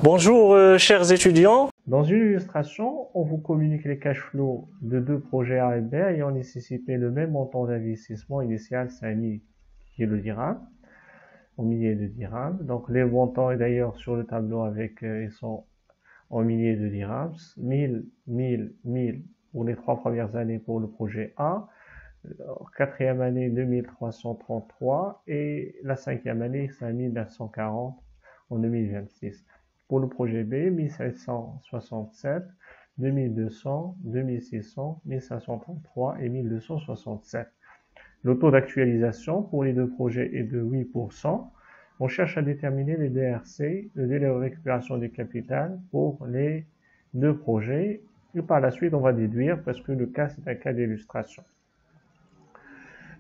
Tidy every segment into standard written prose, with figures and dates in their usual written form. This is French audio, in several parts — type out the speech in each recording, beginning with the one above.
Bonjour chers étudiants. Dans une illustration, on vous communique les cash flows de deux projets A et B ayant nécessité le même montant d'investissement initial, 5000 qui est le dirham, en milliers de dirhams. Donc les montants est d'ailleurs sur le tableau avec, ils sont en milliers de dirhams, 1000 pour les 3 premières années pour le projet A, quatrième année 2333 et la cinquième année 5940 en 2026. Pour le projet B, 1767, 2200, 2600, 1533 et 1267. Le taux d'actualisation pour les deux projets est de 8%. On cherche à déterminer les DRC, le délai de récupération du capital pour les deux projets. Et par la suite, on va déduire parce que le cas, c'est un cas d'illustration.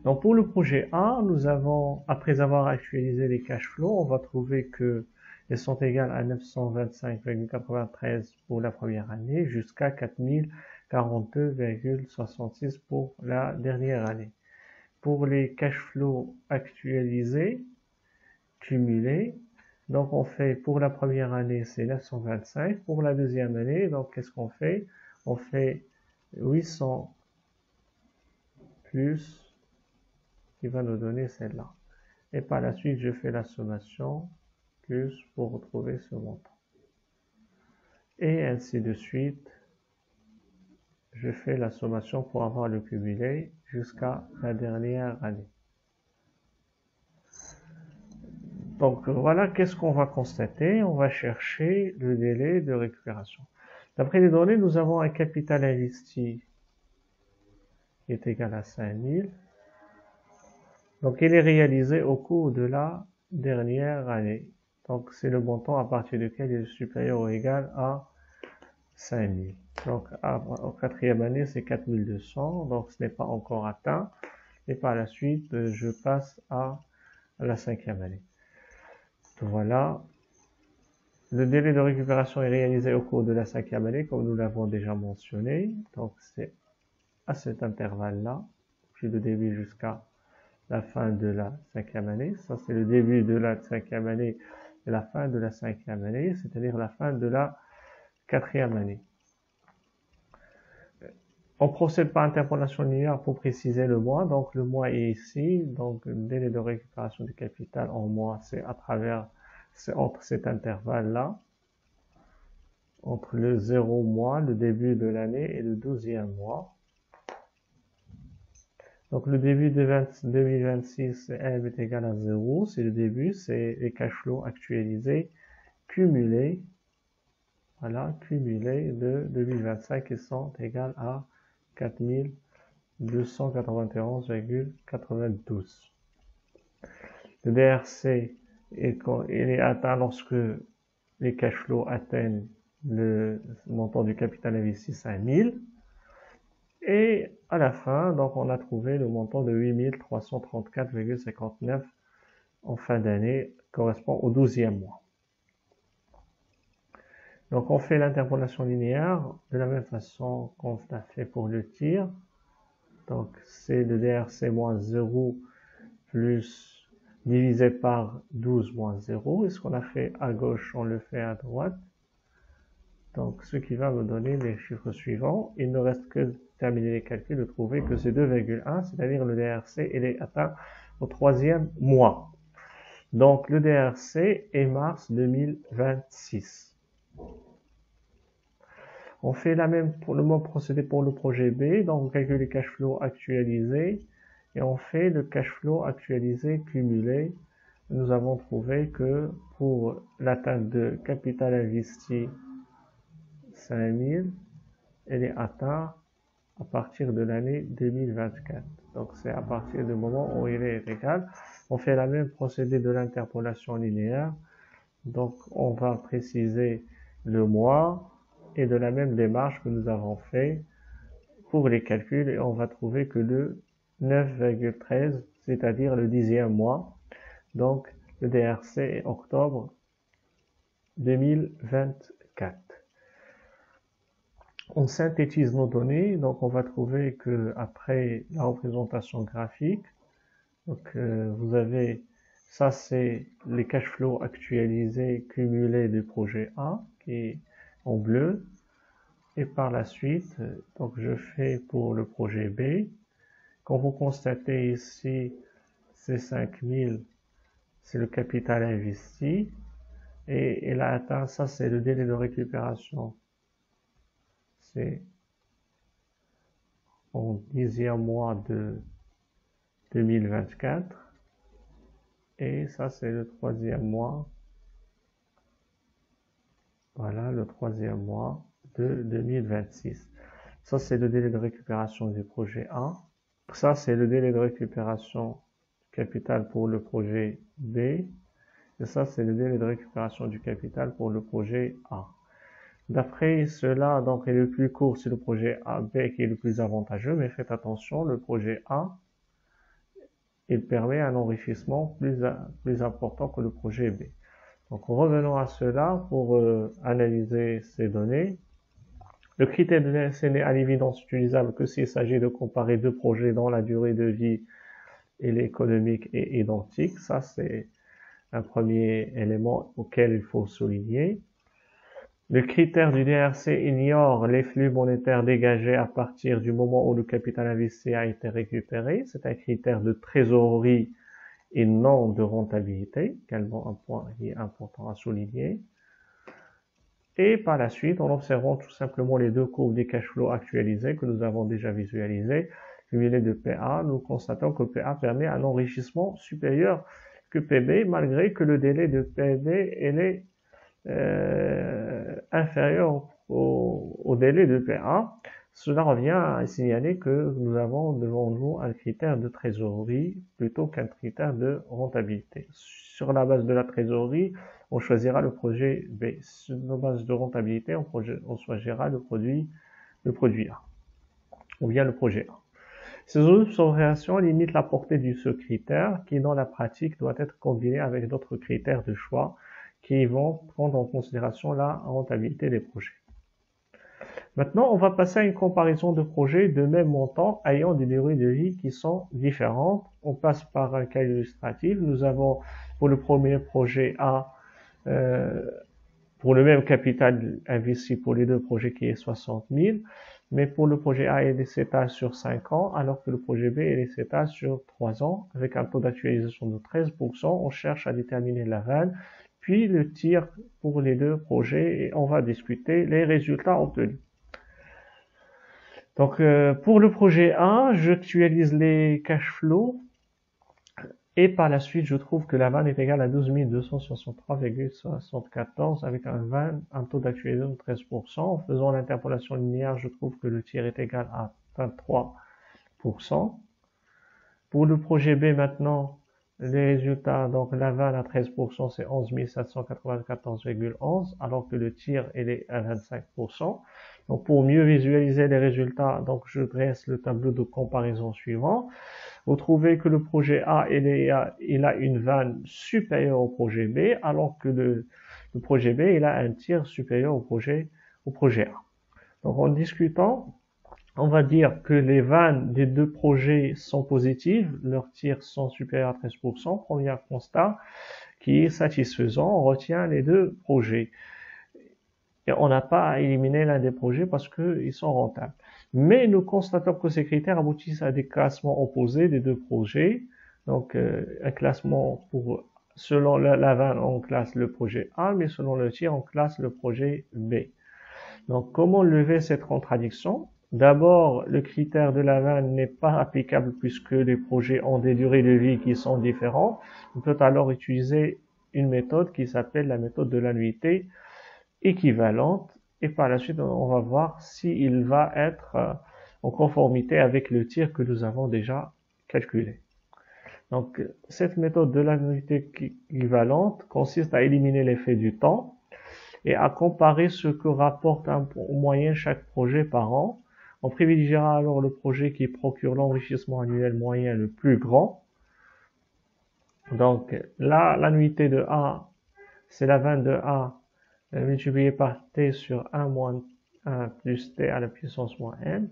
Donc pour le projet A, nous avons, après avoir actualisé les cash flows, on va trouver que elles sont égales à 925,93 pour la première année jusqu'à 4042,66 pour la dernière année. Pour les cash flows actualisés, cumulés, donc on fait pour la première année c'est 925, pour la deuxième année, donc qu'est-ce qu'on fait? On fait 800 plus, qui va nous donner celle-là. Et par la suite, je fais la sommation plus pour retrouver ce montant. Et ainsi de suite, je fais la sommation pour avoir le cumulé jusqu'à la dernière année. Donc voilà, qu'est-ce qu'on va constater? On va chercher le délai de récupération. D'après les données, nous avons un capital investi qui est égal à 5000. Donc il est réalisé au cours de la dernière année. Donc c'est le montant à partir duquel il est supérieur ou égal à 5000. Donc en quatrième année, c'est 4200, donc ce n'est pas encore atteint. Et par la suite, je passe à la cinquième année. Voilà. Le délai de récupération est réalisé au cours de la cinquième année, comme nous l'avons déjà mentionné. Donc c'est à cet intervalle-là, puis le début jusqu'à la fin de la cinquième année. Ça, c'est le début de la cinquième année et la fin de la cinquième année, c'est-à-dire la fin de la quatrième année. On procède par interpolation linéaire pour préciser le mois. Donc, le mois est ici. Donc, le délai de récupération du capital en mois, c'est entre cet intervalle-là, entre le 0 mois, le début de l'année, et le 12e mois. Donc, le début de 2026, M est égal à 0. C'est le début, c'est les cash flows actualisés, cumulés. Voilà, cumulés de 2025 qui sont égales à 4291,92. Le DRC est atteint lorsque les cash flows atteignent le montant du capital investi 5000. Et à la fin, donc on a trouvé le montant de 8334,59 en fin d'année, correspond au 12e mois. Donc on fait l'interpolation linéaire de la même façon qu'on a fait pour le tir. Donc c'est le DRC moins 0 plus divisé par 12 moins 0. Et ce qu'on a fait à gauche, on le fait à droite. Donc ce qui va me donner les chiffres suivants. Il ne reste que terminer les calculs, de trouver que c'est 2,1, c'est-à-dire le DRC, il est atteint au 3e mois. Donc le DRC est mars 2026. On fait la même pour le même procédé pour le projet B, donc on calcule les cash flows actualisés et on fait le cash flow actualisé cumulé. Nous avons trouvé que pour l'atteinte de capital investi 5000, elle est atteinte à partir de l'année 2024. Donc c'est à partir du moment où il est égal. On fait la même procédé de l'interpolation linéaire. Donc on va préciser le mois et de la même démarche que nous avons fait pour les calculs, et on va trouver que le 9,13, c'est-à-dire le 10e mois, donc le DRC est octobre 2024. On synthétise nos données, donc on va trouver que après la représentation graphique, donc vous avez Ça, c'est les cash flows actualisés cumulés du projet A, qui est en bleu. Et par la suite, donc je fais pour le projet B. Quand vous constatez ici, c'est 5000, c'est le capital investi. Et il a atteint, ça c'est le délai de récupération. C'est au 10e mois de 2024. Et ça c'est le 3e mois. Voilà, le 3e mois de 2026. Ça c'est le délai de récupération du projet A. Ça c'est le délai de récupération capital pour le projet B. Et ça c'est le délai de récupération du capital pour le projet A. D'après cela, donc, est le plus court, c'est le projet A, B qui est le plus avantageux, mais faites attention, le projet A, il permet un enrichissement plus important que le projet B. Donc, revenons à cela pour analyser ces données. Le critère de l'INSEE n'est à l'évidence utilisable que s'il s'agit de comparer deux projets dont la durée de vie et l'économique est identique. Ça, c'est un premier élément auquel il faut souligner. Le critère du DRC ignore les flux monétaires dégagés à partir du moment où le capital investi a été récupéré. C'est un critère de trésorerie et non de rentabilité, également un point qui est important à souligner. Et par la suite, en observant tout simplement les deux courbes des cash flows actualisés que nous avons déjà visualisées, cumulées de PA, nous constatons que PA permet un enrichissement supérieur que PB, malgré que le délai de PB est inférieur au délai de PA. Cela revient à signaler que nous avons devant nous un critère de trésorerie plutôt qu'un critère de rentabilité. Sur la base de la trésorerie, on choisira le projet B. Sur la base de rentabilité, on choisira le produit A, ou bien le projet A. Ces observations limitent la portée de ce critère qui, dans la pratique, doit être combiné avec d'autres critères de choix qui vont prendre en considération la rentabilité des projets. Maintenant, on va passer à une comparaison de projets de même montant ayant des durées de vie qui sont différentes. On passe par un cas illustratif. Nous avons pour le premier projet A, pour le même capital investi pour les deux projets qui est 60 000, mais pour le projet A, il s'étale sur 5 ans, alors que le projet B, il s'étale sur 3 ans, avec un taux d'actualisation de 13%. On cherche à déterminer la vanne, puis le tir pour les deux projets, et on va discuter les résultats obtenus. Donc, pour le projet A, j'actualise les cash flows, et par la suite, je trouve que la vanne est égale à 12 263,74 avec un taux d'actualisation de 13%. En faisant l'interpolation linéaire, je trouve que le tir est égal à 23%. Pour le projet B maintenant, les résultats, donc la vanne à 13%, c'est 11 794,11, alors que le tir, il est à 25%. Donc pour mieux visualiser les résultats, donc je dresse le tableau de comparaison suivant. Vous trouvez que le projet A, il a une vanne supérieure au projet B, alors que le projet B, il a un tir supérieur au projet A. Donc en discutant, on va dire que les vannes des deux projets sont positives, leurs tirs sont supérieurs à 13%. Premier constat qui est satisfaisant, on retient les deux projets. Et on n'a pas à éliminer l'un des projets parce qu'ils sont rentables. Mais nous constatons que ces critères aboutissent à des classements opposés des deux projets. Donc, un classement selon la vanne, on classe le projet A, mais selon le tir, on classe le projet B. Donc, comment lever cette contradiction? D'abord, le critère de la vanne n'est pas applicable puisque les projets ont des durées de vie qui sont différentes. On peut alors utiliser une méthode qui s'appelle la méthode de l'annuité équivalente. Et par la suite, on va voir s'il va être en conformité avec le tir que nous avons déjà calculé. Donc, cette méthode de l'annuité équivalente consiste à éliminer l'effet du temps et à comparer ce que rapporte en moyenne chaque projet par an. On privilégiera alors le projet qui procure l'enrichissement annuel moyen le plus grand. Donc là, l'annuité de A, c'est la vanne de A multipliée par T sur 1 moins 1 plus T à la puissance moins N.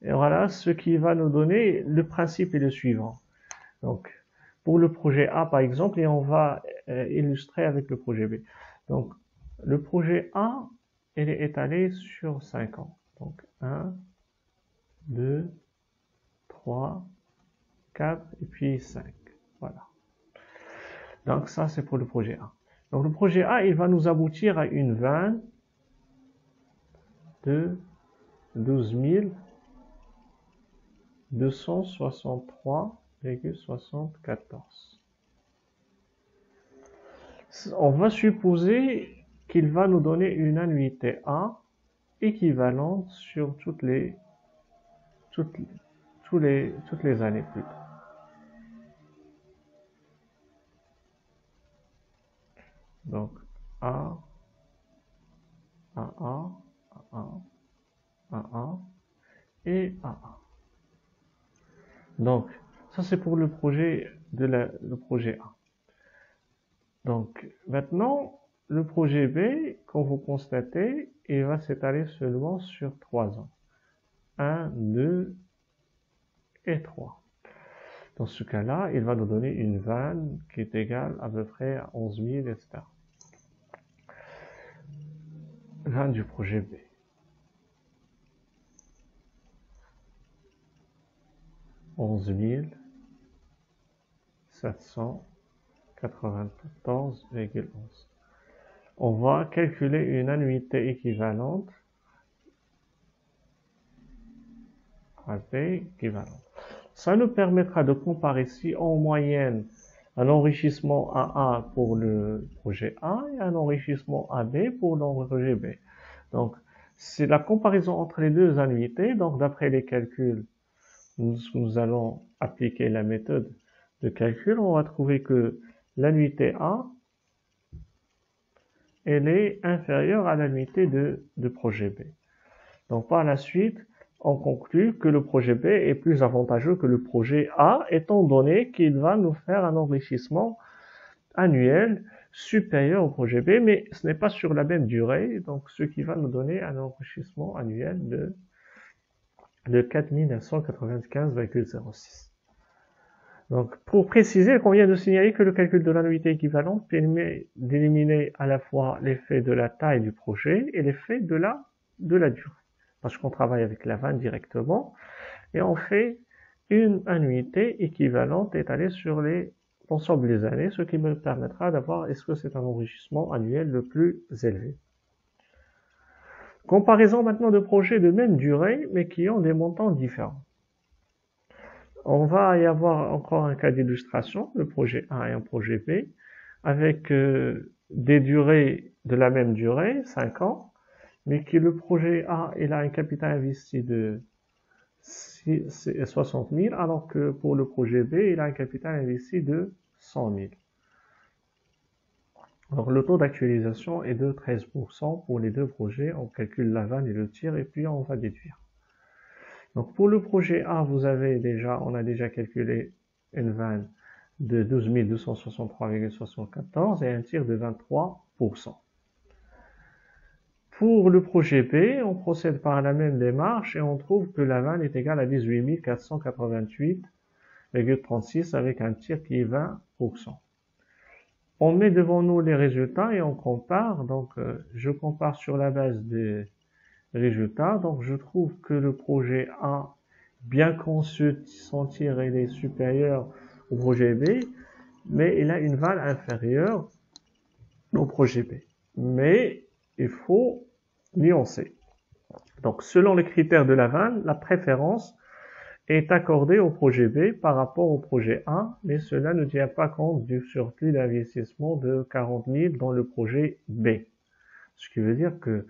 Et voilà, ce qui va nous donner, le principe est le suivant. Donc, pour le projet A par exemple, et on va illustrer avec le projet B. Donc, le projet A, il est étalé sur 5 ans. Donc, 1, 2, 3, 4, et puis 5. Voilà. Donc, ça, c'est pour le projet A. Donc, le projet A, il va nous aboutir à une vanne de 12 263,74. On va supposer qu'il va nous donner une annuité A équivalente sur toutes les années plutôt. Donc A, AA, AA, AA et AA. Donc, ça c'est pour le projet le projet A. Donc, maintenant, le projet B, comme vous constatez, il va s'étaler seulement sur 3 ans. 1, 2 et 3. Dans ce cas-là, il va nous donner une vanne qui est égale à peu près à 11 000, etc. Vanne du projet B. 11 794,11. On va calculer une annuité équivalente. AB équivalente. Ça nous permettra de comparer si en moyenne un enrichissement AA pour le projet A et un enrichissement AB pour le projet B. Donc, c'est la comparaison entre les deux annuités. Donc, d'après les calculs, nous allons appliquer la méthode de calcul. On va trouver que l'annuité A, elle est inférieure à l'annuité de projet B. Donc, par la suite, on conclut que le projet B est plus avantageux que le projet A, étant donné qu'il va nous faire un enrichissement annuel supérieur au projet B, mais ce n'est pas sur la même durée, donc ce qui va nous donner un enrichissement annuel de 4995,06. Donc, pour préciser, il convient de signaler que le calcul de l'annuité équivalente permet d'éliminer à la fois l'effet de la taille du projet et l'effet de la durée. Parce qu'on travaille avec la vanne directement, et on fait une annuité équivalente étalée sur l'ensemble des années, ce qui me permettra d'avoir est-ce que c'est un enrichissement annuel le plus élevé. Comparaison maintenant de projets de même durée, mais qui ont des montants différents. On va y avoir encore un cas d'illustration, le projet A et un projet B, avec des durées de la même durée, 5 ans, mais que le projet A, il a un capital investi de 60 000, alors que pour le projet B, il a un capital investi de 100 000. Alors, le taux d'actualisation est de 13% pour les deux projets. On calcule la vanne et le tir, et puis on va déduire. Donc, pour le projet A, on a déjà calculé une vanne de 12 263,74 et un tir de 23%. Pour le projet B, on procède par la même démarche et on trouve que la vanne est égale à 18 488,36 avec un tir qui est 20%. On met devant nous les résultats et on compare. Donc, je compare sur la base des résultats. Donc, je trouve que le projet A, bien qu'on se sentir, il est supérieur au projet B, mais il a une vanne inférieure au projet B. Mais il faut nuancer. Donc, selon les critères de la vanne, la préférence est accordée au projet B par rapport au projet A, mais cela ne tient pas compte du surplus d'investissement de 40 000 dans le projet B. Ce qui veut dire que,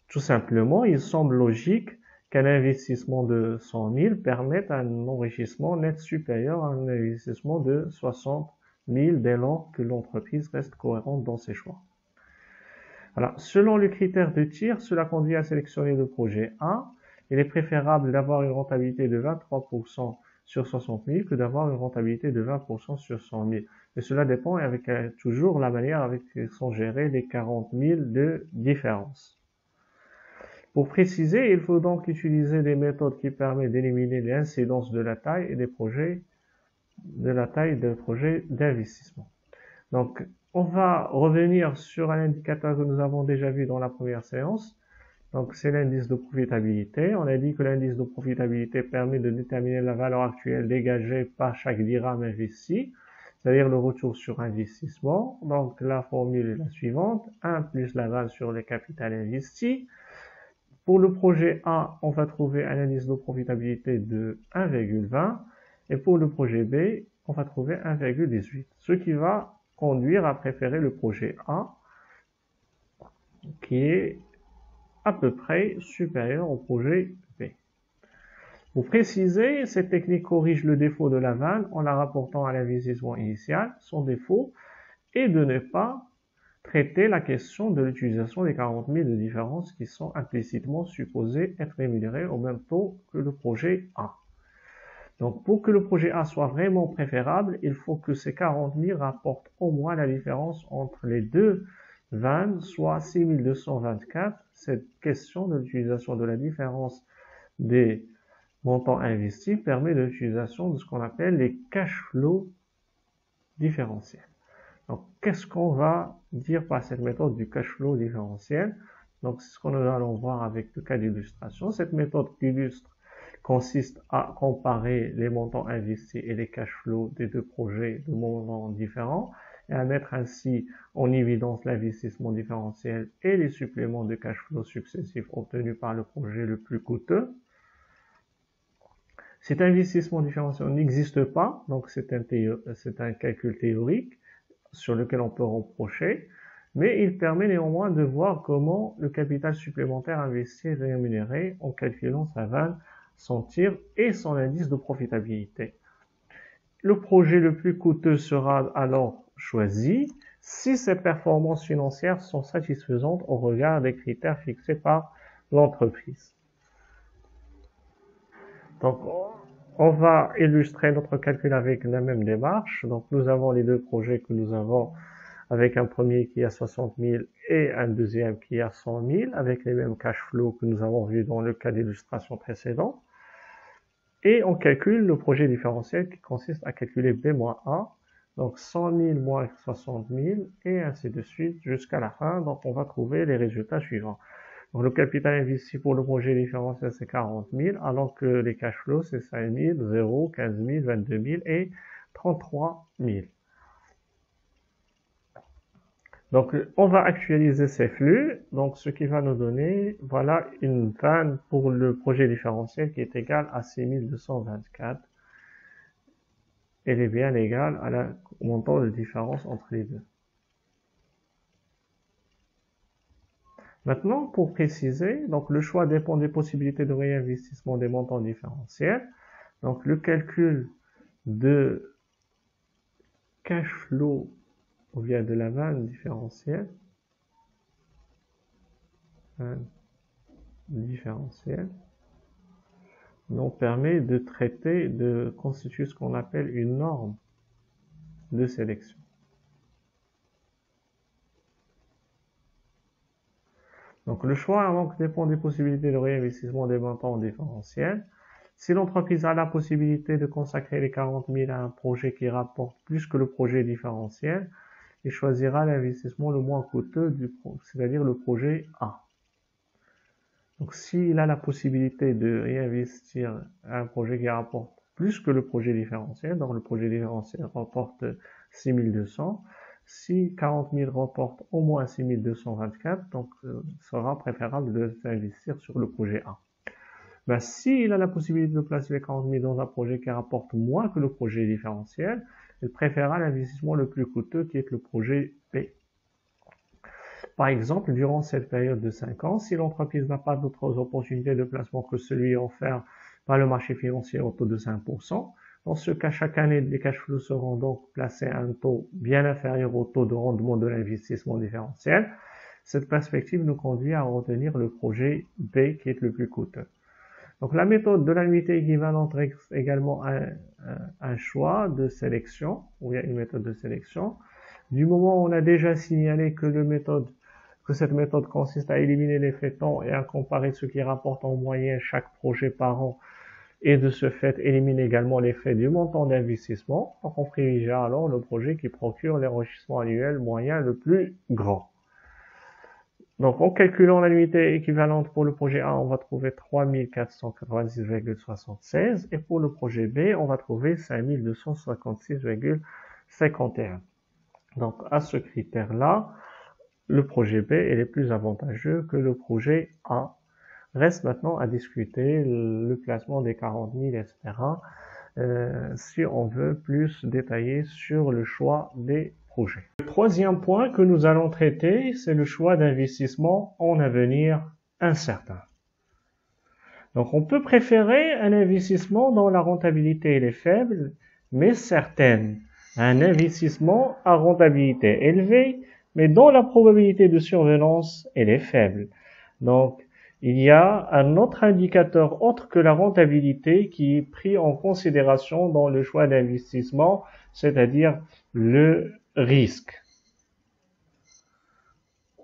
tout simplement, il semble logique qu'un investissement de 100 000 permette un enrichissement net supérieur à un investissement de 60 000 dès lors que l'entreprise reste cohérente dans ses choix. Alors, selon les critères de tir, cela conduit à sélectionner le projet A. Il est préférable d'avoir une rentabilité de 23% sur 60 000 que d'avoir une rentabilité de 20% sur 100 000. Et cela dépend avec toujours la manière avec laquelle sont gérés les 40 000 de différence. Pour préciser, il faut donc utiliser des méthodes qui permettent d'éliminer les incidences de la taille et des projets de la taille de projet d'investissement. Donc, on va revenir sur un indicateur que nous avons déjà vu dans la première séance. Donc, c'est l'indice de profitabilité. On a dit que l'indice de profitabilité permet de déterminer la valeur actuelle dégagée par chaque dirham investi, c'est-à-dire le retour sur investissement. Donc, la formule est la suivante, 1 plus la valeur sur le capital investi. Pour le projet A, on va trouver un indice de profitabilité de 1,20 et pour le projet B, on va trouver 1,18, ce qui va conduire à préférer le projet A, qui est à peu près supérieur au projet B. Pour préciser, cette technique corrige le défaut de la vanne en la rapportant à l'investissement initial. Son défaut est de ne pas traiter la question de l'utilisation des 40 000 de différence qui sont implicitement supposés être rémunérés au même taux que le projet A. Donc, pour que le projet A soit vraiment préférable, il faut que ces 40 000 rapportent au moins la différence entre les deux vannes, soit 6 224. Cette question de l'utilisation de la différence des montants investis permet l'utilisation de ce qu'on appelle les cash flows différentiels. Donc, qu'est-ce qu'on va dire par cette méthode du cash flow différentiel? Donc, c'est ce que nous allons voir avec le cas d'illustration. Cette méthode consiste à comparer les montants investis et les cash flows des deux projets de montants différents et à mettre ainsi en évidence l'investissement différentiel et les suppléments de cash flow successifs obtenus par le projet le plus coûteux. Cet investissement différentiel n'existe pas, donc c'est un calcul théorique sur lequel on peut reprocher, mais il permet néanmoins de voir comment le capital supplémentaire investi est rémunéré en calculant sa vanne, son tir et son indice de profitabilité. Le projet le plus coûteux sera alors choisi si ses performances financières sont satisfaisantes au regard des critères fixés par l'entreprise. Donc, on va illustrer notre calcul avec la même démarche. Donc, nous avons les deux projets que nous avons avec un premier qui a 60 000 et un deuxième qui a 100 000 avec les mêmes cash flows que nous avons vus dans le cas d'illustration précédent. Et on calcule le projet différentiel qui consiste à calculer B moins A, donc 100 000 moins 60 000 et ainsi de suite jusqu'à la fin. Donc, on va trouver les résultats suivants. Donc, le capital investi pour le projet différentiel, c'est 40 000, alors que les cash flows, c'est 5 000, 0, 15 000, 22 000 et 33 000. Donc, on va actualiser ces flux. Donc, ce qui va nous donner, voilà, une vanne pour le projet différentiel qui est égale à 6 224. Elle est bien égale au montant de différence entre les deux. Maintenant, pour préciser, donc le choix dépend des possibilités de réinvestissement des montants différentiels. Donc, le calcul de cash flow ou bien de la vanne différentielle, nous permet de traiter, de constituer ce qu'on appelle une norme de sélection. Donc, le choix donc dépend des possibilités de réinvestissement des montants différentiels. Si l'entreprise a la possibilité de consacrer les 40 000 à un projet qui rapporte plus que le projet différentiel, il choisira l'investissement le moins coûteux, c'est-à-dire le projet A. Donc, s'il a la possibilité de réinvestir un projet qui rapporte plus que le projet différentiel, donc le projet différentiel rapporte 6 200, si 40 000 rapporte au moins 6 224, donc sera préférable de s'investir sur le projet A. Ben, s'il a la possibilité de placer les 40 000 dans un projet qui rapporte moins que le projet différentiel, il préférera l'investissement le plus coûteux qui est le projet B. Par exemple, durant cette période de 5 ans, si l'entreprise n'a pas d'autres opportunités de placement que celui offert par le marché financier au taux de 5%, dans ce cas, chaque année, les cash flows seront donc placés à un taux bien inférieur au taux de rendement de l'investissement différentiel. Cette perspective nous conduit à retenir le projet B qui est le plus coûteux. Donc, la méthode de l'annuité équivalente reste également un choix de sélection, ou bien une méthode de sélection. Du moment où on a déjà signalé que cette méthode consiste à éliminer l'effet temps et à comparer ce qui rapporte en moyenne chaque projet par an et de ce fait éliminer également l'effet du montant d'investissement. Donc on privilégiera alors le projet qui procure l'enrichissement annuel moyen le plus grand. Donc en calculant l'annuité équivalente pour le projet A, on va trouver 3496,76 et pour le projet B, on va trouver 5256,51. Donc à ce critère-là, le projet B est plus avantageux que le projet A. Reste maintenant à discuter le placement des 40 000, etc. Si on veut plus détailler sur le choix des projets. Le troisième point que nous allons traiter, c'est le choix d'investissement en avenir incertain. Donc on peut préférer un investissement dont la rentabilité est faible, mais certaine. Un investissement à rentabilité élevée, mais dont la probabilité de survenance est faible. Donc, il y a un autre indicateur autre que la rentabilité qui est pris en considération dans le choix d'investissement, c'est-à-dire le risque.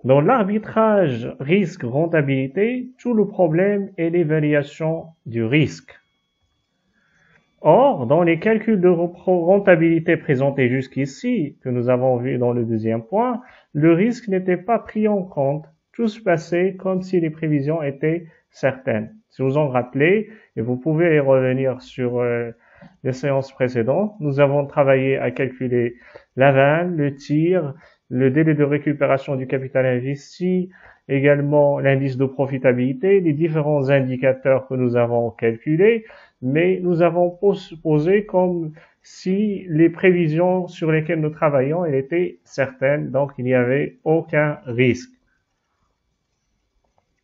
Dans l'arbitrage risque-rentabilité, tout le problème est l'évaluation du risque. Or, dans les calculs de rentabilité présentés jusqu'ici, que nous avons vu dans le deuxième point, le risque n'était pas pris en compte. Tout se passait comme si les prévisions étaient certaines. Si vous en rappelez, et vous pouvez y revenir sur les séances précédentes, nous avons travaillé à calculer l'aval, le tir, le délai de récupération du capital investi, également l'indice de profitabilité, les différents indicateurs que nous avons calculés, mais nous avons posé comme si les prévisions sur lesquelles nous travaillons étaient certaines, donc il n'y avait aucun risque.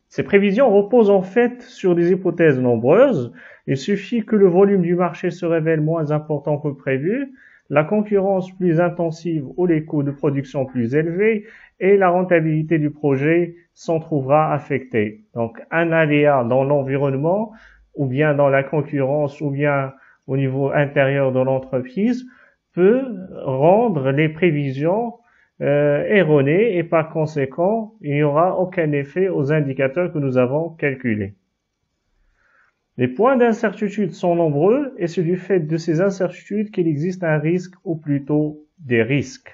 Ces prévisions reposent en fait sur des hypothèses nombreuses. Il suffit que le volume du marché se révèle moins important que prévu, la concurrence plus intensive ou les coûts de production plus élevés et la rentabilité du projet s'en trouvera affectée. Donc un aléa dans l'environnement ou bien dans la concurrence ou bien au niveau intérieur de l'entreprise peut rendre les prévisions erronées et par conséquent, il n'y aura aucun effet aux indicateurs que nous avons calculés. Les points d'incertitude sont nombreux et c'est du fait de ces incertitudes qu'il existe un risque ou plutôt des risques.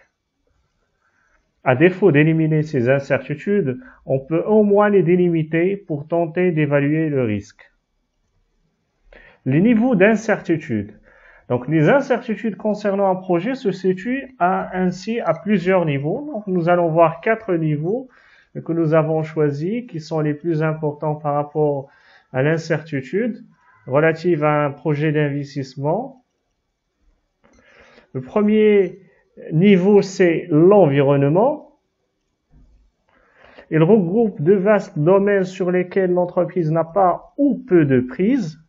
À défaut d'éliminer ces incertitudes, on peut au moins les délimiter pour tenter d'évaluer le risque. Les niveaux d'incertitude. Donc, les incertitudes concernant un projet se situent ainsi à plusieurs niveaux. Donc, nous allons voir 4 niveaux que nous avons choisis, qui sont les plus importants par rapport à l'incertitude relative à un projet d'investissement. Le premier niveau, c'est l'environnement. Il regroupe de vastes domaines sur lesquels l'entreprise n'a pas ou peu de prise.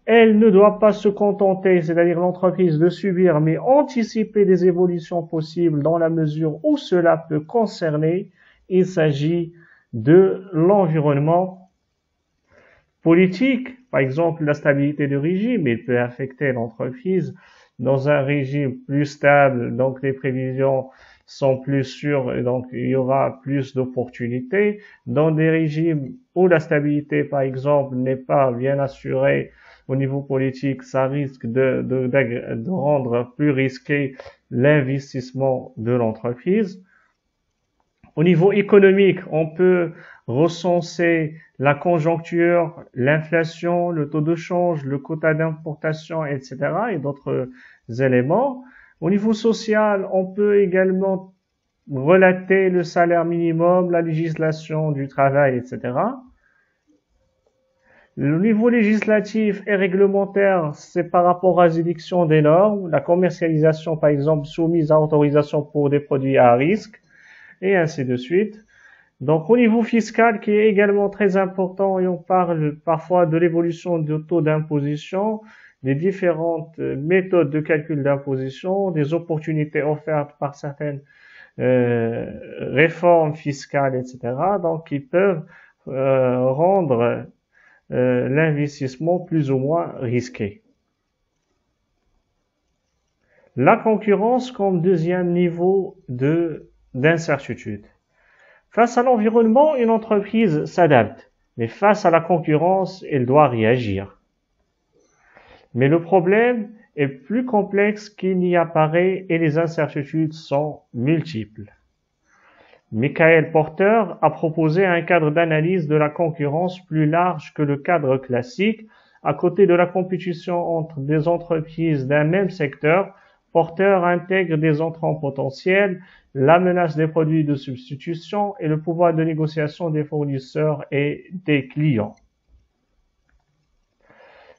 Elle ne doit pas se contenter, c'est-à-dire l'entreprise, de subir, mais anticiper des évolutions possibles dans la mesure où cela peut concerner. Il s'agit de l'environnement politique, par exemple la stabilité du régime, il peut affecter l'entreprise. Dans un régime plus stable, donc les prévisions sont plus sûres, et donc il y aura plus d'opportunités. Dans des régimes où la stabilité, par exemple, n'est pas bien assurée, au niveau politique, ça risque de rendre plus risqué l'investissement de l'entreprise. Au niveau économique, on peut recenser la conjoncture, l'inflation, le taux de change, le quota d'importation, etc. et d'autres éléments. Au niveau social, on peut également relater le salaire minimum, la législation du travail, etc. Le niveau législatif et réglementaire, c'est par rapport aux édictions des normes, la commercialisation par exemple soumise à autorisation pour des produits à risque, et ainsi de suite. Donc au niveau fiscal, qui est également très important, et on parle parfois de l'évolution du taux d'imposition, des différentes méthodes de calcul d'imposition, des opportunités offertes par certaines réformes fiscales, etc. Donc qui peuvent rendre l'investissement plus ou moins risqué. La concurrence comme deuxième niveau d'incertitude. Face à l'environnement, une entreprise s'adapte, mais face à la concurrence, elle doit réagir. Mais le problème est plus complexe qu'il n'y apparaît et les incertitudes sont multiples. Michael Porter a proposé un cadre d'analyse de la concurrence plus large que le cadre classique. À côté de la compétition entre des entreprises d'un même secteur, Porter intègre des entrants potentiels, la menace des produits de substitution et le pouvoir de négociation des fournisseurs et des clients.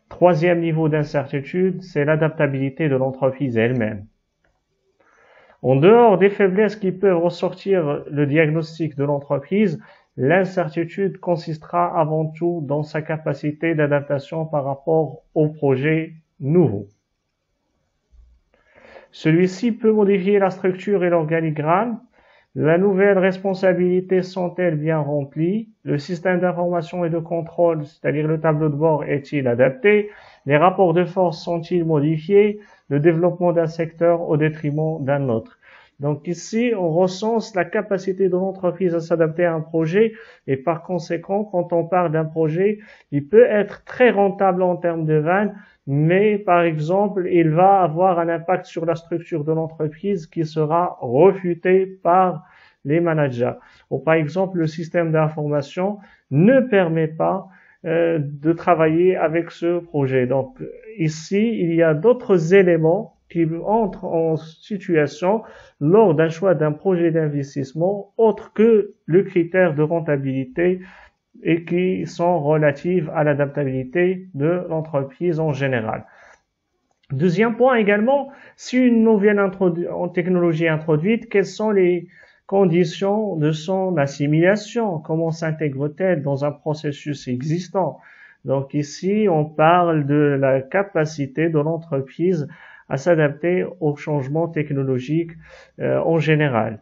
Troisième niveau d'incertitude, c'est l'adaptabilité de l'entreprise elle-même. En dehors des faiblesses qui peuvent ressortir le diagnostic de l'entreprise, l'incertitude consistera avant tout dans sa capacité d'adaptation par rapport au projet nouveau. Celui-ci peut modifier la structure et l'organigramme. La nouvelle responsabilité sont-elles bien remplies? Le système d'information et de contrôle, c'est-à-dire le tableau de bord, est-il adapté? Les rapports de force sont-ils modifiés? Le développement d'un secteur au détriment d'un autre. Donc ici, on recense la capacité de l'entreprise à s'adapter à un projet et par conséquent, quand on parle d'un projet, il peut être très rentable en termes de ventes, mais par exemple, il va avoir un impact sur la structure de l'entreprise qui sera refuté par les managers. Ou par exemple, le système d'information ne permet pas de travailler avec ce projet. Donc ici, il y a d'autres éléments qui entrent en situation lors d'un choix d'un projet d'investissement autre que le critère de rentabilité et qui sont relatives à l'adaptabilité de l'entreprise en général. Deuxième point également, si une nouvelle technologie est introduite, quelles sont les conditions de son assimilation? Comment s'intègre-t-elle dans un processus existant? Donc ici, on parle de la capacité de l'entreprise à s'adapter aux changements technologiques en général.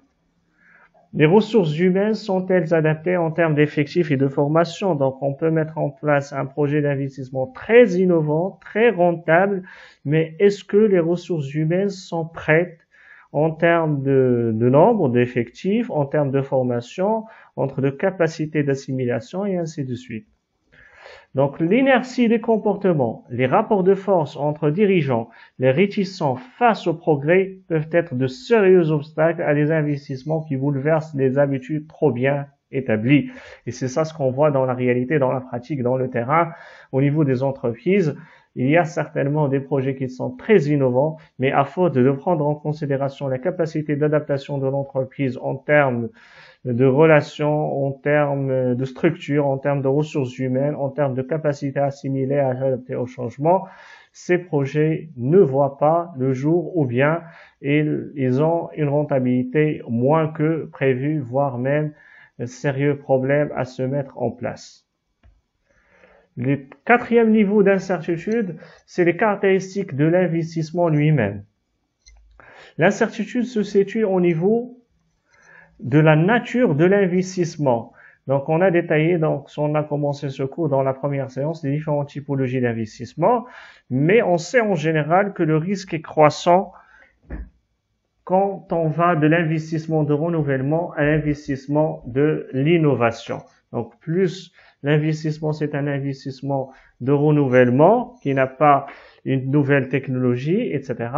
Les ressources humaines sont-elles adaptées en termes d'effectifs et de formation? Donc, on peut mettre en place un projet d'investissement très innovant, très rentable, mais est-ce que les ressources humaines sont prêtes en termes de nombre d'effectifs, en termes de formation, entre de capacité d'assimilation et ainsi de suite? Donc, l'inertie des comportements, les rapports de force entre dirigeants, les réticents face au progrès peuvent être de sérieux obstacles à des investissements qui bouleversent les habitudes trop bien établies. Et c'est ça ce qu'on voit dans la réalité, dans la pratique, dans le terrain. Au niveau des entreprises, il y a certainement des projets qui sont très innovants, mais à faute de prendre en considération la capacité d'adaptation de l'entreprise en termes de relations, en termes de structure, en termes de ressources humaines, en termes de capacité à assimiler, à adapter au changement, ces projets ne voient pas le jour ou bien ils ont une rentabilité moins que prévu, voire même sérieux problèmes à se mettre en place. Le quatrième niveau d'incertitude, c'est les caractéristiques de l'investissement lui-même. L'incertitude se situe au niveau de la nature de l'investissement. Donc, on a détaillé, donc, on a commencé ce cours dans la première séance, les différentes typologies d'investissement, mais on sait en général que le risque est croissant quand on va de l'investissement de renouvellement à l'investissement de l'innovation. Donc, plus l'investissement, c'est un investissement de renouvellement qui n'a pas une nouvelle technologie, etc.,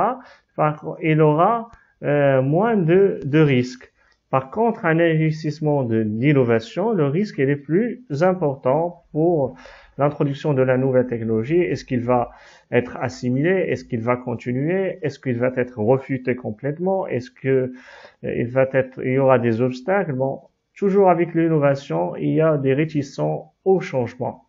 il aura moins de risques. Par contre, un investissement d'innovation, le risque est plus important pour l'introduction de la nouvelle technologie. Est-ce qu'il va être assimilé? Est-ce qu'il va continuer? Est-ce qu'il va être refuté complètement? Est-ce que il y aura des obstacles? Bon, toujours avec l'innovation, il y a des réticents au changement.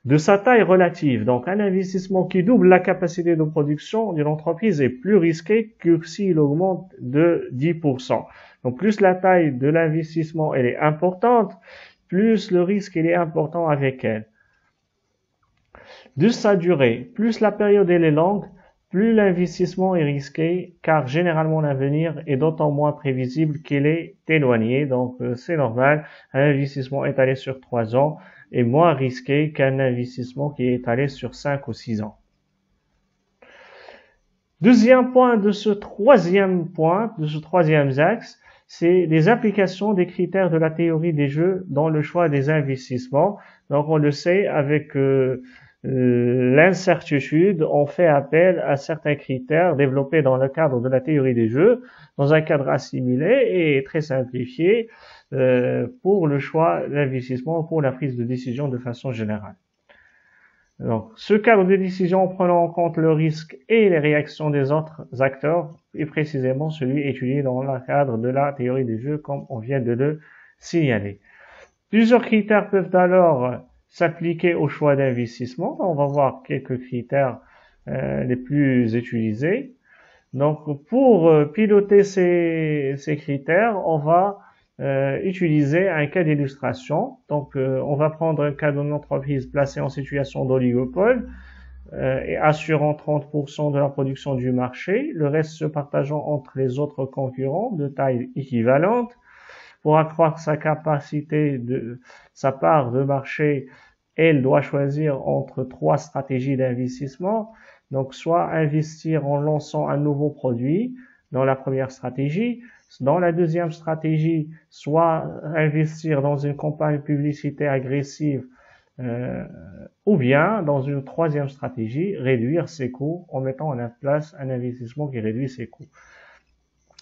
De sa taille relative, donc un investissement qui double la capacité de production d'une entreprise est plus risqué que s'il augmente de 10%. Donc plus la taille de l'investissement elle est importante, plus le risque il est important avec elle. De sa durée, plus la période elle est longue, plus l'investissement est risqué, car généralement l'avenir est d'autant moins prévisible qu'il est éloigné. Donc c'est normal, un investissement étalé sur 3 ans est moins risqué qu'un investissement qui est étalé sur 5 ou 6 ans. Deuxième point de ce troisième axe, c'est les applications des critères de la théorie des jeux dans le choix des investissements. Donc on le sait avec l'incertitude, on fait appel à certains critères développés dans le cadre de la théorie des jeux, dans un cadre assimilé et très simplifié pour le choix d'investissement, pour la prise de décision de façon générale. Donc, ce cadre de décision en prenant en compte le risque et les réactions des autres acteurs est précisément celui étudié dans le cadre de la théorie des jeux, comme on vient de le signaler. Plusieurs critères peuvent alors s'appliquer au choix d'investissement. On va voir quelques critères les plus utilisés. Donc, pour piloter ces critères, on va utiliser un cas d'illustration. Donc, on va prendre un cas d'une entreprise placée en situation d'oligopole et assurant 30% de la production du marché, le reste se partageant entre les autres concurrents de taille équivalente. Pour accroître sa capacité sa part de marché, elle doit choisir entre 3 stratégies d'investissement. Donc, soit investir en lançant un nouveau produit dans la première stratégie. Dans la deuxième stratégie, soit investir dans une campagne publicitaire agressive ou bien, dans une troisième stratégie, réduire ses coûts en mettant en place un investissement qui réduit ses coûts.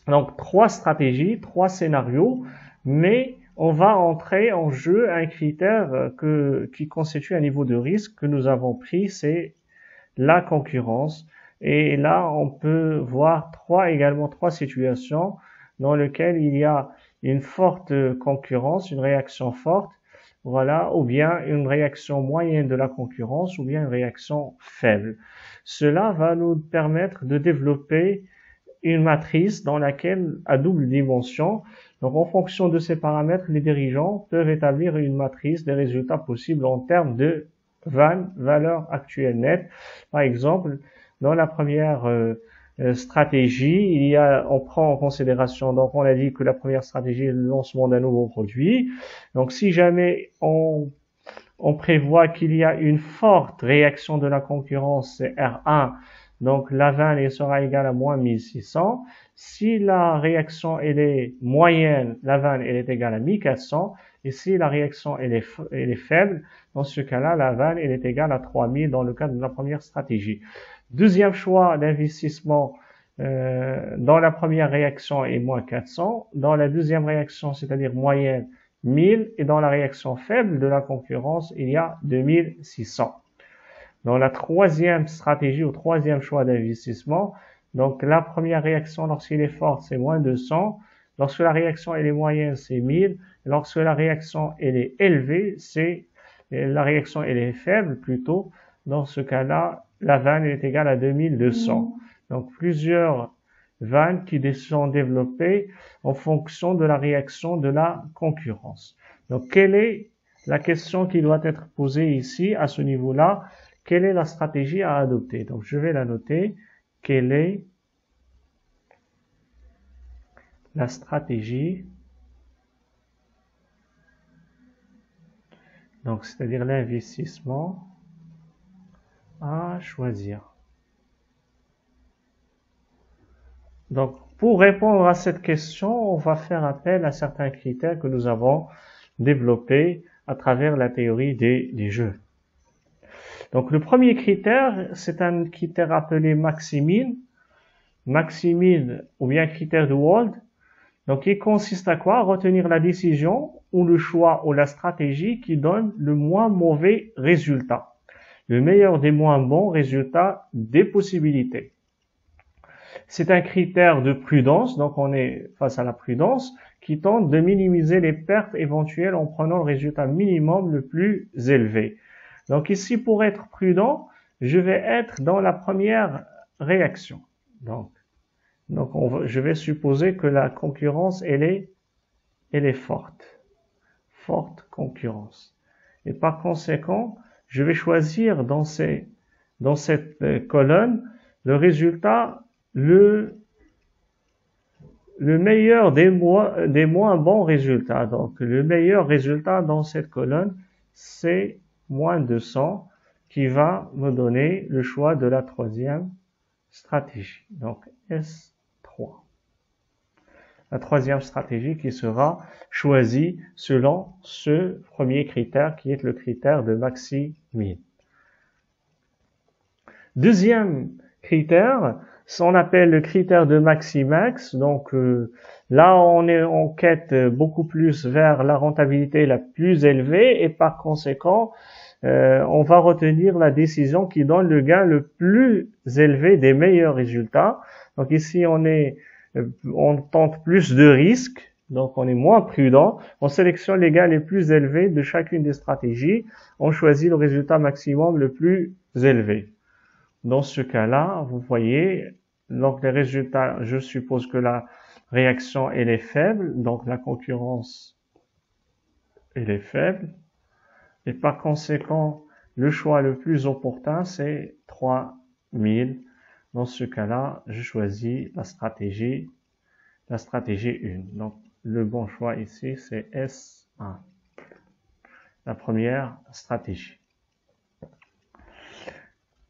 Donc, 3 stratégies, 3 scénarios, mais on va entrer en jeu un critère qui constitue un niveau de risque que nous avons pris, c'est la concurrence. Et là, on peut voir également trois situations dans lesquelles il y a une forte concurrence, une réaction forte, voilà, ou bien une réaction moyenne de la concurrence, ou bien une réaction faible. Cela va nous permettre de développer une matrice dans laquelle, à double dimension, donc en fonction de ces paramètres, les dirigeants peuvent établir une matrice des résultats possibles en termes de valeur actuelle nette. Par exemple, dans la première stratégie, on prend en considération, donc on a dit que la première stratégie est le lancement d'un nouveau produit. Donc si jamais on prévoit qu'il y a une forte réaction de la concurrence, c'est R1, donc la vanne sera égale à moins 1600. Si la réaction elle est moyenne, la vanne elle est égale à 1400. Et si la réaction elle est faible, dans ce cas-là, la vanne elle est égale à 3000 dans le cadre de la première stratégie. Deuxième choix d'investissement, dans la première réaction est moins 400. Dans la deuxième réaction, c'est-à-dire moyenne, 1000. Et dans la réaction faible de la concurrence, il y a 2600. Dans la troisième stratégie ou troisième choix d'investissement, donc la première réaction lorsqu'elle est forte, c'est moins 200. Lorsque la réaction elle est moyenne, c'est 1000. Lorsque la réaction elle est élevée, la réaction elle est faible plutôt. Dans ce cas-là, la vanne est égale à 2200. Donc plusieurs vannes qui sont développées en fonction de la réaction de la concurrence. Donc quelle est la question qui doit être posée ici à ce niveau-là? Quelle est la stratégie à adopter? Donc, je vais la noter. Quelle est la stratégie? Donc, c'est-à-dire l'investissement à choisir. Donc, pour répondre à cette question, on va faire appel à certains critères que nous avons développés à travers la théorie des jeux. Donc, le premier critère, c'est un critère appelé Maximin ou bien critère de Wald. Donc, il consiste à quoi? Retenir la décision ou le choix ou la stratégie qui donne le moins mauvais résultat. Le meilleur des moins bons résultats des possibilités. C'est un critère de prudence, donc on est face à la prudence, qui tente de minimiser les pertes éventuelles en prenant le résultat minimum le plus élevé. Donc ici, pour être prudent, je vais être dans la première réaction. Donc je vais supposer que la concurrence, elle est forte. Forte concurrence. Et par conséquent, je vais choisir dans cette colonne le résultat, le meilleur des moins bons résultats. Donc le meilleur résultat dans cette colonne, c'est moins 200 qui va me donner le choix de la troisième stratégie. Donc S3. La troisième stratégie qui sera choisie selon ce premier critère qui est le critère de Maximin. Deuxième critère, on appelle le critère de maximax. Donc là, on quête beaucoup plus vers la rentabilité la plus élevée et par conséquent, on va retenir la décision qui donne le gain le plus élevé des meilleurs résultats. Donc ici, on tente plus de risques, donc on est moins prudent. On sélectionne les gains les plus élevés de chacune des stratégies. On choisit le résultat maximum le plus élevé. Dans ce cas-là, vous voyez, donc les résultats, je suppose que la réaction elle est faible, donc la concurrence elle est faible. Et par conséquent, le choix le plus opportun, c'est 3000. Dans ce cas-là, je choisis la stratégie 1. Donc, le bon choix ici, c'est S1. La première stratégie.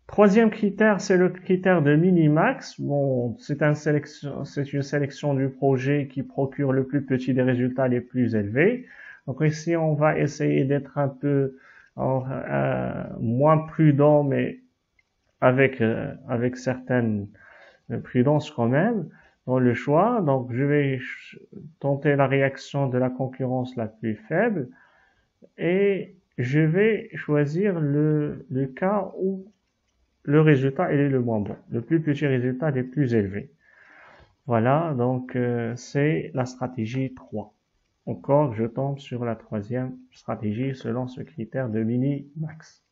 Troisième critère, c'est le critère de minimax. Bon, c'est une sélection du projet qui procure le plus petit des résultats les plus élevés. Donc ici, on va essayer d'être un peu moins prudent, mais avec certaines prudence quand même dans le choix. Donc je vais tenter la réaction de la concurrence la plus faible et je vais choisir le cas où le résultat est le moins bon, le plus petit résultat les plus élevés. Voilà, donc c'est la stratégie 3. Encore, je tombe sur la troisième stratégie selon ce critère de mini-max.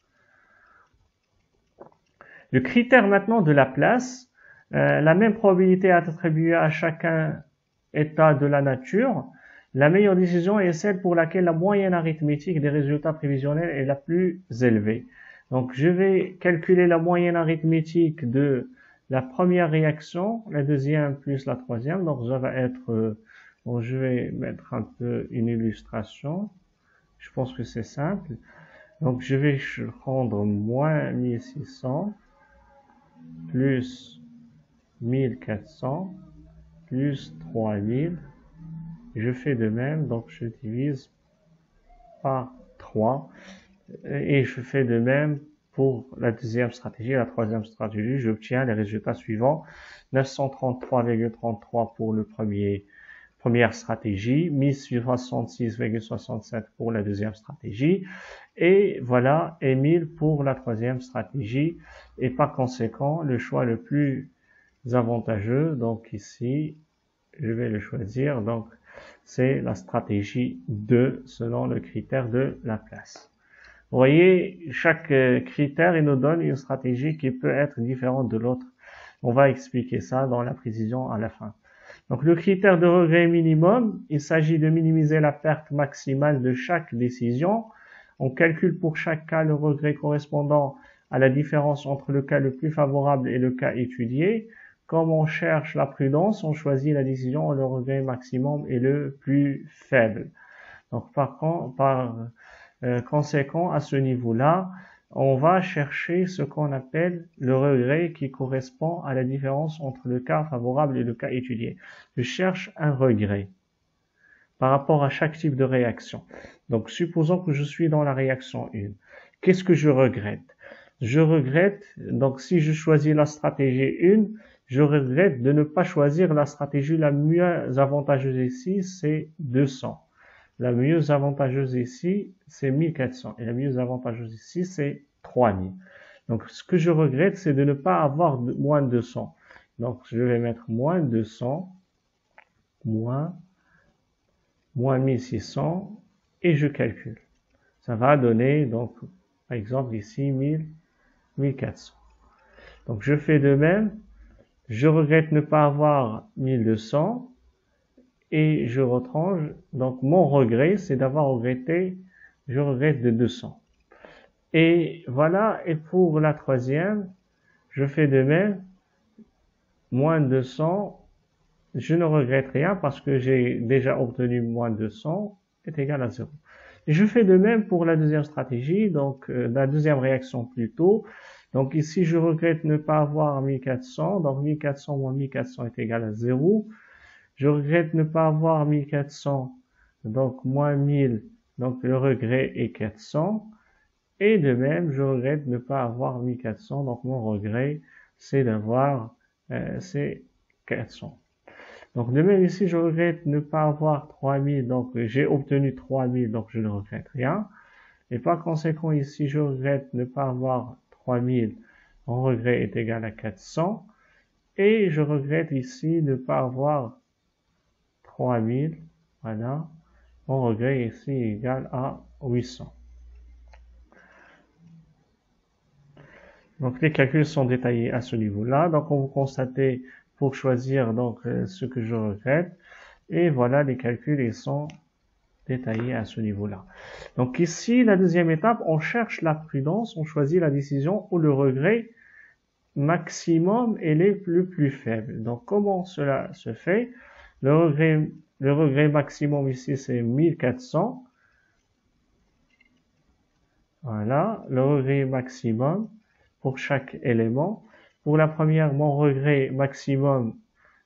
Le critère maintenant de la place, la même probabilité est attribuée à chacun état de la nature. La meilleure décision est celle pour laquelle la moyenne arithmétique des résultats prévisionnels est la plus élevée. Donc, je vais calculer la moyenne arithmétique de la première réaction, la deuxième plus la troisième. Donc, ça va être, bon, je vais mettre un peu une illustration. Je pense que c'est simple. Donc, je vais prendre moins 1600 plus 1400 plus 3000. Je fais de même, donc je divise par 3. Et je fais de même pour la deuxième stratégie et la troisième stratégie. J'obtiens les résultats suivants. 933,33 pour le première stratégie, 1066,67 pour la deuxième stratégie, et voilà, et 1000 pour la troisième stratégie, et par conséquent, le choix le plus avantageux, donc ici, je vais le choisir, donc c'est la stratégie 2 selon le critère de la place. Vous voyez, chaque critère, il nous donne une stratégie qui peut être différente de l'autre. On va expliquer ça dans la précision à la fin. Donc, le critère de regret minimum, il s'agit de minimiser la perte maximale de chaque décision. On calcule pour chaque cas le regret correspondant à la différence entre le cas le plus favorable et le cas étudié. Comme on cherche la prudence, on choisit la décision où le regret maximum est le plus faible. Donc, par conséquent, à ce niveau-là, on va chercher ce qu'on appelle le regret qui correspond à la différence entre le cas favorable et le cas étudié. Je cherche un regret par rapport à chaque type de réaction. Donc, supposons que je suis dans la réaction 1. Qu'est-ce que je regrette? Je regrette, donc si je choisis la stratégie 1, je regrette de ne pas choisir la stratégie la mieux avantageuse ici, c'est 200. La mieux avantageuse ici, c'est 1400. Et la mieux avantageuse ici, c'est 3000. Donc, ce que je regrette, c'est de ne pas avoir moins de 200. Donc, je vais mettre moins 200, moins 1600, et je calcule. Ça va donner, donc, par exemple, ici, 1400. Donc, je fais de même. Je regrette ne pas avoir 1200. Et je retranche, donc mon regret, c'est d'avoir regretté, je regrette de 200. Et voilà, et pour la troisième, je fais de même, moins 200, je ne regrette rien parce que j'ai déjà obtenu moins 200 est égal à 0. Et je fais de même pour la deuxième stratégie, donc la deuxième réaction plutôt. Donc ici, je regrette ne pas avoir 1400, donc 1400 moins 1400 est égal à 0. Je regrette ne pas avoir 1400, donc moins 1000, donc le regret est 400. Et de même, je regrette de ne pas avoir 1400. Donc, mon regret, c'est d'avoir ces 400. Donc, de même ici, je regrette de ne pas avoir 3000. Donc, j'ai obtenu 3000, donc je ne regrette rien. Et par conséquent, ici, je regrette de ne pas avoir 3000. Mon regret est égal à 400. Et je regrette ici de ne pas avoir 3000. Voilà. Mon regret ici est égal à 800. Donc, les calculs sont détaillés à ce niveau-là. Donc, on va constater pour choisir donc ce que je regrette. Et voilà, les calculs ils sont détaillés à ce niveau-là. Donc, ici, la deuxième étape, on cherche la prudence, on choisit la décision où le regret maximum est le plus faible. Donc, comment cela se fait? Le regret maximum ici, c'est 1400. Voilà, le regret maximum pour chaque élément. Pour la première, mon regret maximum,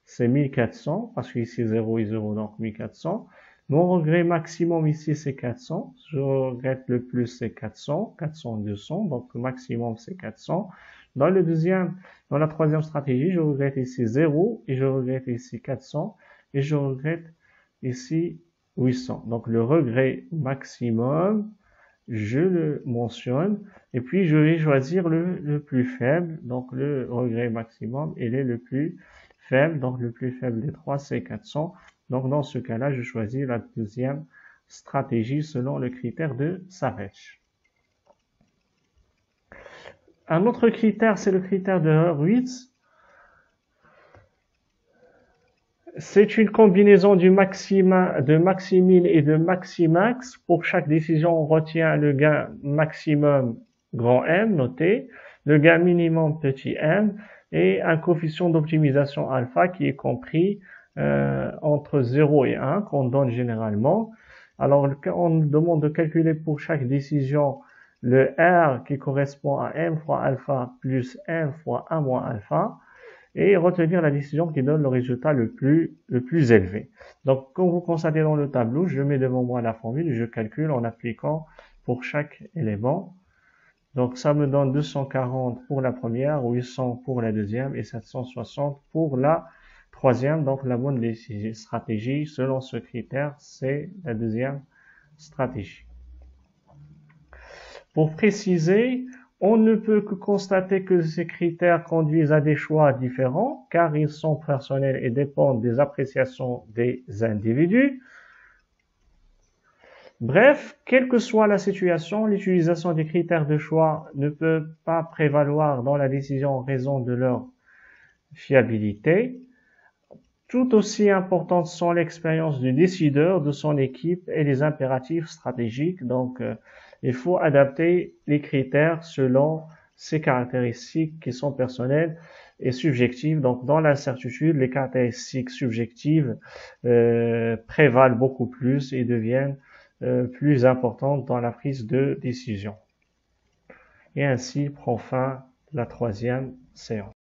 c'est 1400, parce qu'ici 0 et 0, donc 1400. Mon regret maximum ici, c'est 400. Je regrette le plus, c'est 400, 400, 200, donc le maximum, c'est 400. Dans la troisième stratégie, je regrette ici 0, et je regrette ici 400, et je regrette ici 800. Donc le regret maximum, je le mentionne, et puis je vais choisir le plus faible, donc le regret maximum, il est le plus faible, donc le plus faible des trois, c'est 400. Donc dans ce cas-là, je choisis la deuxième stratégie selon le critère de Savage. Un autre critère, c'est le critère de Hurwitz. C'est une combinaison de maximin et de maximax. Pour chaque décision, on retient le gain maximum grand M noté, le gain minimum petit m et un coefficient d'optimisation alpha qui est compris entre 0 et 1 qu'on donne généralement. Alors, on nous demande de calculer pour chaque décision le R qui correspond à m fois alpha plus m fois 1 moins alpha, et retenir la décision qui donne le résultat le plus élevé. Donc, comme vous constatez dans le tableau, je mets devant moi la formule et je calcule en appliquant pour chaque élément. Donc, ça me donne 240 pour la première, 800 pour la deuxième et 760 pour la troisième. Donc, la bonne stratégie, selon ce critère, c'est la deuxième stratégie. Pour préciser, on ne peut que constater que ces critères conduisent à des choix différents, car ils sont personnels et dépendent des appréciations des individus. Bref, quelle que soit la situation, l'utilisation des critères de choix ne peut pas prévaloir dans la décision en raison de leur fiabilité. Tout aussi importantes sont l'expérience du décideur, de son équipe et les impératifs stratégiques. Donc, il faut adapter les critères selon ces caractéristiques qui sont personnelles et subjectives. Donc, dans l'incertitude, les caractéristiques subjectives prévalent beaucoup plus et deviennent plus importantes dans la prise de décision. Et ainsi prend fin la troisième séance.